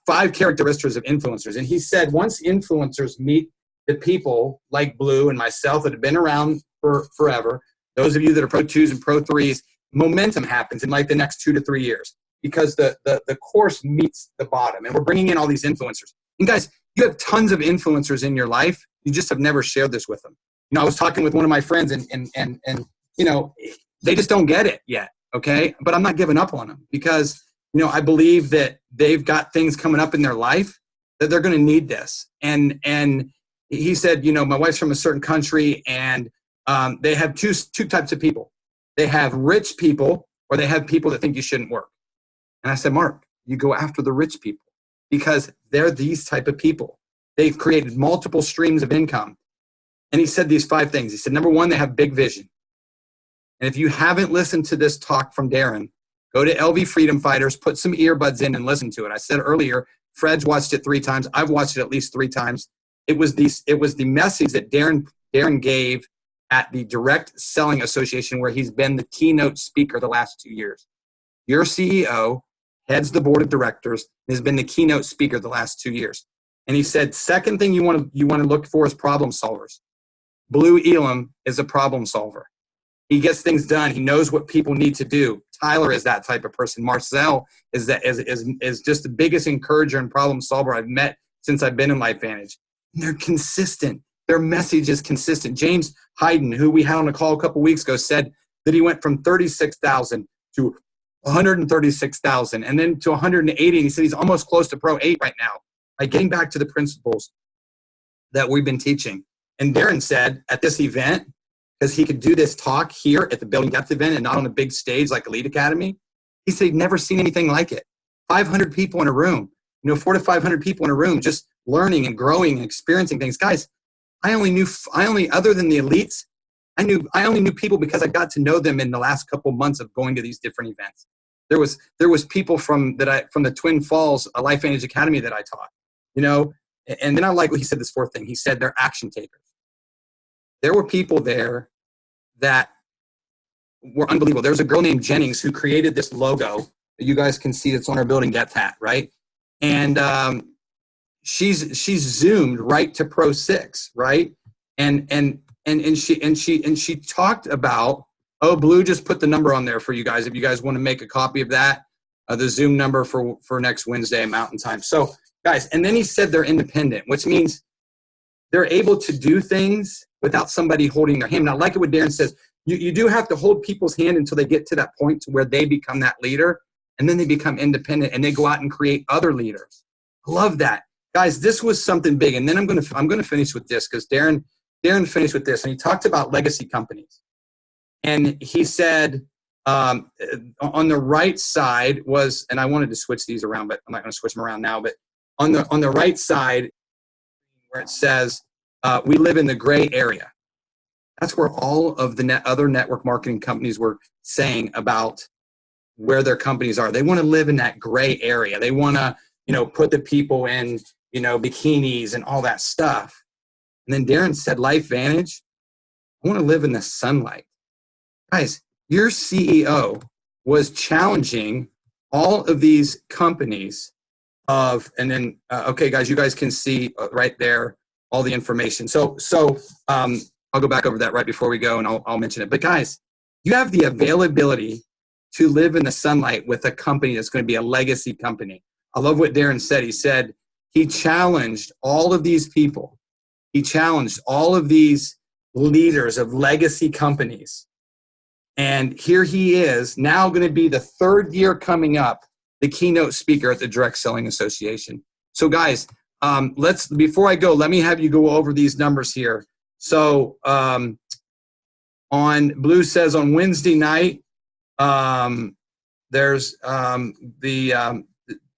A: 5 characteristics of influencers. And he said once influencers meet the people like Blue and myself that have been around for forever, those of you that are Pro 2s and Pro 3s, momentum happens in like the next 2 to 3 years because the course meets the bottom. And we're bringing in all these influencers. And guys, you have tons of influencers in your life. You just have never shared this with them. I was talking with one of my friends and they just don't get it yet, okay? But I'm not giving up on them because, I believe that they've got things coming up in their life that they're going to need this. And he said, my wife's from a certain country, and they have two types of people. They have rich people, or they have people that think you shouldn't work. And I said, Mark, you go after the rich people because they're these type of people. They've created multiple streams of income. And he said these 5 things. He said, #1, they have big vision. And if you haven't listened to this talk from Darren, go to LV Freedom Fighters, put some earbuds in and listen to it. I said earlier, Fred's watched it 3 times. I've watched it at least 3 times. It was the message that Darren gave at the Direct Selling Association, where he's been the keynote speaker the last 2 years. Your CEO heads the board of directors and has been the keynote speaker the last 2 years. And he said, second thing you want to look for is problem solvers. Blue Elam is a problem solver. He gets things done. He knows what people need to do. Tyler is that type of person. Marcel is just the biggest encourager and problem solver I've met since I've been in LifeVantage. And they're consistent. Their message is consistent. James Hyden, who we had on a call a couple weeks ago, said that he went from 36,000 to 136,000 and then to 180. And he said he's almost close to Pro 8 right now by getting back to the principles that we've been teaching. And Darren said at this event because he could do this talk here at the Building Depth event and not on a big stage like Elite Academy. He said he'd never seen anything like it. 500 people in a room, 400 to 500 people in a room, just learning and growing and experiencing things. Guys, other than the elites, I only knew people because I got to know them in the last couple months of going to these different events. There was people from the Twin Falls Life Vantage Academy that I taught, and then I like what he said, this fourth thing. He said they're action takers. There were people there that were unbelievable. There was a girl named Jennings who created this logo that you guys can see that's on our Building Depth hat, right? And she's zoomed right to Pro 6, right? And she talked about, Blue just put the number on there for you guys if you guys want to make a copy of that, the Zoom number for next Wednesday Mountain Time. So guys, and then he said they're independent, which means they're able to do things without somebody holding their hand. Now, like what Darren says, you do have to hold people's hand until they get to that point to where they become that leader, and then they become independent and they go out and create other leaders. I love that. Guys, this was something big. And then I'm gonna finish with this because Darren finished with this, and he talked about legacy companies. And he said on the right side was, and I wanted to switch these around, but I'm not gonna switch them around now, but on the right side where it says, we live in the gray area. That's where all of the other network marketing companies were saying about where their companies are. They want to live in that gray area. They want to, put the people in, bikinis and all that stuff. And then Darren said, Life Vantage, I want to live in the sunlight. Guys, your CEO was challenging all of these companies okay, guys, you guys can see right there all the information. So I'll go back over that right before we go, and I'll mention it. But guys, you have the availability to live in the sunlight with a company that's going to be a legacy company. I love what Darren said. He said he challenged all of these people. He challenged all of these leaders of legacy companies. And here he is now going to be the third year coming up, the keynote speaker at the Direct Selling Association. So guys, before I go, let me have you go over these numbers here. So on Blue says on Wednesday night, there's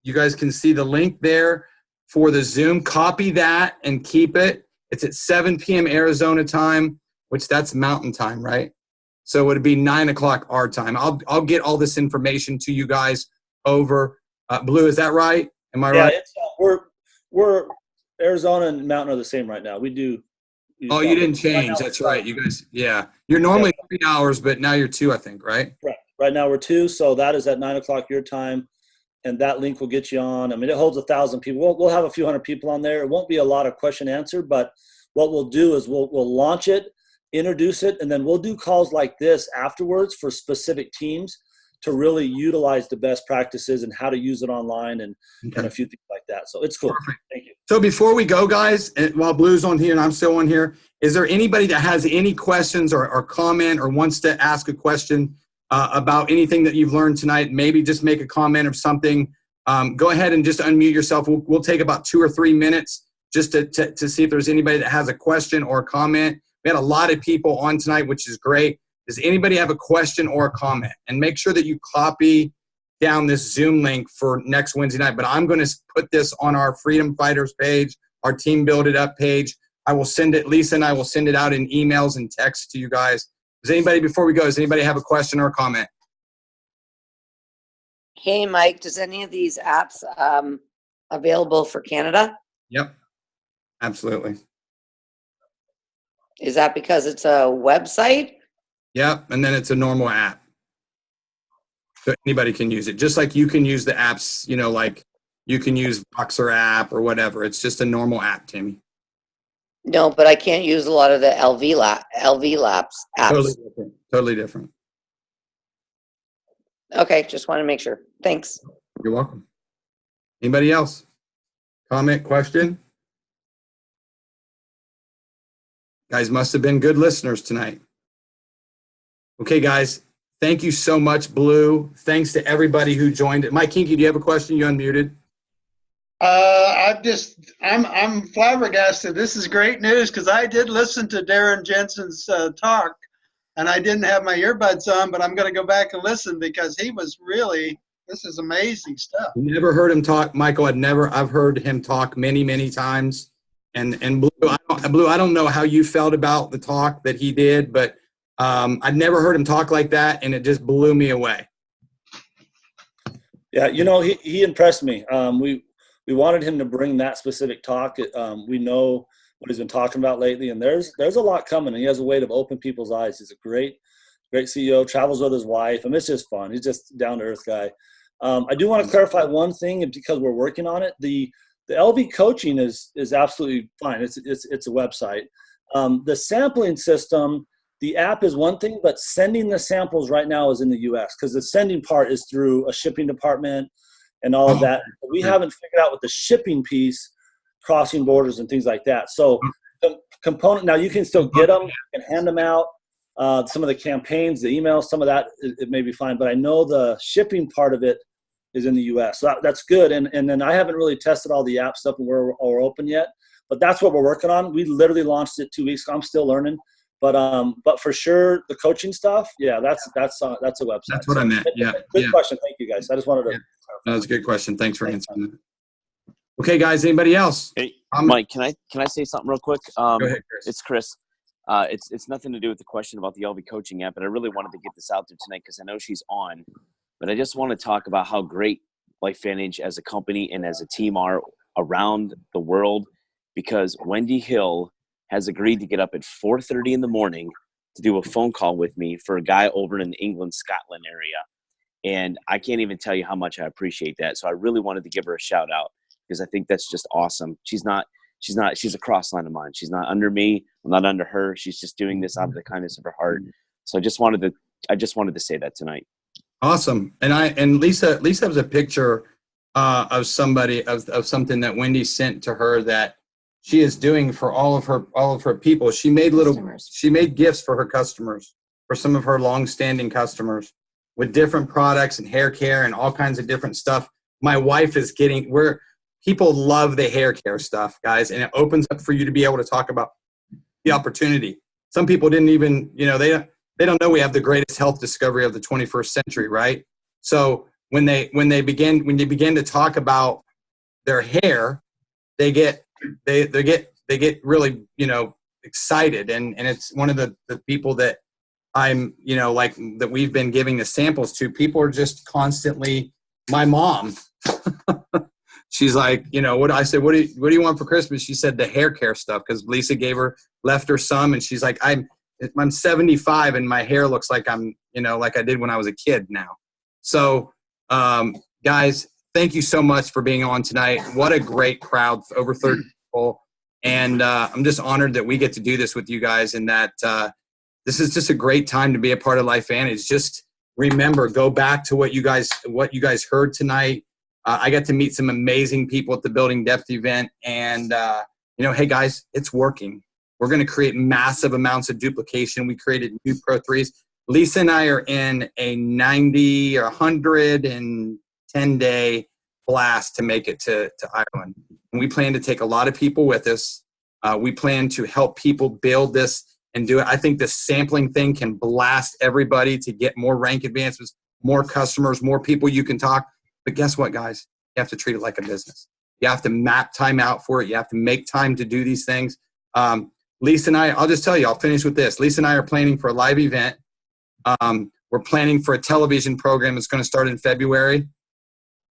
A: you guys can see the link there for the Zoom. Copy that and keep it. It's at 7 p.m. Arizona time, which that's Mountain Time, right? So it would be 9 o'clock our time. I'll get all this information to you guys over. Blue, is that right? Am I right?
C: Yeah, we're Arizona and Mountain are the same right now. We do.
A: Oh, you didn't change. That's right. You guys, yeah. You're normally 3 hours, but now you're 2, I think, right?
C: Right. Right now we're 2, so that is at 9 o'clock your time, and that link will get you on. I mean, it holds 1,000 people. We'll have a few hundred people on there. It won't be a lot of question answer, but what we'll do is we'll launch it, introduce it, and then we'll do calls like this afterwards for specific teams to really utilize the best practices and how to use it online and a few things like that. So it's cool.
A: Perfect.
C: Thank you.
A: So before we go, guys, and while Blue's on here and I'm still on here, is there anybody that has any questions or comment or wants to ask a question about anything that you've learned tonight? Maybe just make a comment or something. Go ahead and just unmute yourself. We'll take about 2 or 3 minutes just to see if there's anybody that has a question or a comment. We had a lot of people on tonight, which is great. Does anybody have a question or a comment? And make sure that you copy down this Zoom link for next Wednesday night. But I'm going to put this on our Freedom Fighters page, our Team Build It Up page. I will send it, Lisa and I will send it out in emails and texts to you guys. Does anybody, before we go, does anybody have a question or a comment?
F: Hey, Mike, does any of these apps available for Canada?
A: Yep, absolutely.
F: Is that because it's a website?
A: Yep, and then it's a normal app. So anybody can use it. Just like you can use the apps, like you can use Boxer app or whatever. It's just a normal app, Tammy.
F: No, but I can't use a lot of the LV Labs apps.
A: Totally different.
F: Okay, just want to make sure. Thanks.
A: You're welcome. Anybody else? Comment, question? Guys must have been good listeners tonight. Okay, guys, thank you so much, Blue. Thanks to everybody who joined. Mike Kinky, do you have a question? You unmuted.
G: I'm flabbergasted. This is great news because I did listen to Darren Jensen's talk and I didn't have my earbuds on, but I'm going to go back and listen because he was really, this is amazing stuff.
A: Never heard him talk, Michael. I've heard him talk many, many times. And Blue, I don't know how you felt about the talk that he did, but I'd never heard him talk like that, and it just blew me away.
C: Yeah, you know, he impressed me. We wanted him to bring that specific talk. We know what he's been talking about lately, and there's a lot coming, and he has a way to open people's eyes. He's a great CEO, travels with his wife. I mean, it's just fun. He's just a down-to-earth guy. I do want to clarify one thing, and because we're working on it. The LV coaching is absolutely fine. It's a website. The sampling system, the app is one thing, but sending the samples right now is in the U.S. because the sending part is through a shipping department and all of that. We haven't figured out with the shipping piece, crossing borders and things like that. So the component, now you can still get them, you can hand them out. Some of the campaigns, the emails, some of that, it may be fine. But I know the shipping part of it is in the U.S. So that's good. And then I haven't really tested all the app stuff and we're open yet. But that's what we're working on. We literally launched it 2 weeks ago. I'm still learning. But for sure, the coaching stuff, yeah, that's a website.
A: That's what I meant. Yeah.
C: Good question. Thank you, guys. I just wanted to.
A: Yeah. That was a good question. Thanks for answering that. Okay, guys. Anybody else?
H: Hey, Mike, can I say something real quick?
A: Go ahead, Chris.
H: It's Chris. It's nothing to do with the question about the LV coaching app, but I really wanted to get this out there tonight because I know she's on. But I just want to talk about how great LifeVantage as a company and as a team are around the world, because Wendy Hill has agreed to get up at 4:30 in the morning to do a phone call with me for a guy over in the England, Scotland area. And I can't even tell you how much I appreciate that. So I really wanted to give her a shout out because I think that's just awesome. She's a cross line of mine. She's not under me. I'm not under her. She's just doing this out of the kindness of her heart. So I just wanted to say that tonight.
A: Awesome. And Lisa has a picture of something that Wendy sent to her that she is doing for all of her people. She made gifts for her customers, for some of her long-standing customers, with different products and hair care and all kinds of different stuff. My wife is people love the hair care stuff, guys, and it opens up for you to be able to talk about the opportunity. Some people didn't even, they don't know we have the greatest health discovery of the 21st century, right? So when they begin to talk about their hair, they get really, excited. And it's one of the people that I'm, that we've been giving the samples to. People are just constantly, my mom, she's like, what I said, what do you want for Christmas? She said the hair care stuff, because Lisa left her some, and she's like, I'm 75 and my hair looks like I'm, like I did when I was a kid now. So, guys, thank you so much for being on tonight. What a great crowd, over 30 people. And I'm just honored that we get to do this with you guys, and that this is just a great time to be a part of LifeVantage. Just remember, go back to what you guys heard tonight. I got to meet some amazing people at the Building Depth event, and hey guys, it's working. We're going to create massive amounts of duplication. We created new Pro 3s. Lisa and I are in a 90 or 110-day blast to make it to Ireland. And we plan to take a lot of people with us. We plan to help people build this and do it. I think the sampling thing can blast everybody to get more rank advancements, more customers, more people you can talk. But guess what, guys? You have to treat it like a business. You have to map time out for it. You have to make time to do these things. Lisa and I, I'll just tell you, I'll finish with this. Lisa and I are planning for a live event. We're planning for a television program that's going to start in February,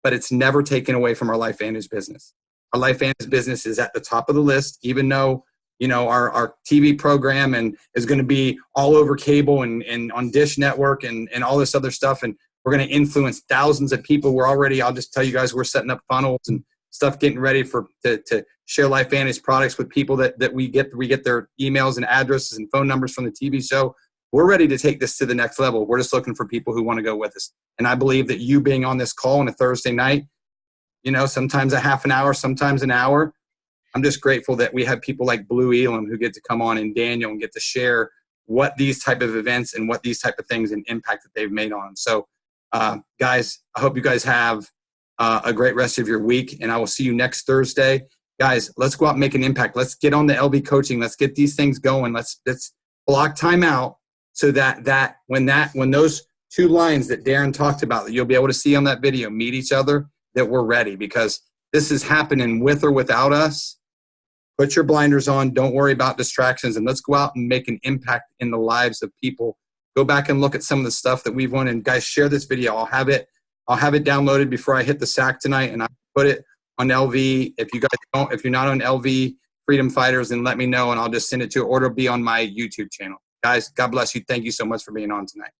A: but it's never taken away from our LifeVantage business. Our LifeVantage business is at the top of the list, even though, our TV program is going to be all over cable and on Dish Network and all this other stuff. And we're going to influence thousands of people. I'll just tell you guys, we're setting up funnels and stuff, getting ready to share LifeVantage products with people that we get their emails and addresses and phone numbers from the TV show. We're ready to take this to the next level. We're just looking for people who want to go with us. And I believe that you being on this call on a Thursday night, sometimes a half an hour, sometimes an hour, I'm just grateful that we have people like Blue Elam who get to come on, and Daniel, and get to share what these type of events and what these type of things and impact that they've made on. So, guys, I hope you guys have a great rest of your week, and I will see you next Thursday. Guys, let's go out and make an impact. Let's get on the LV coaching. Let's get these things going. Let's block time out so that when those two lines that Darren talked about that you'll be able to see on that video meet each other, that we're ready, because this is happening with or without us. Put your blinders on. Don't worry about distractions, and let's go out and make an impact in the lives of people. Go back and look at some of the stuff that we've won, and guys, share this video. I'll have it downloaded before I hit the sack tonight, and I put it on LV. If you guys don't, if you're not on LV Freedom Fighters, then let me know, and I'll just send it to you, or it'll be on my YouTube channel. Guys, God bless you. Thank you so much for being on tonight.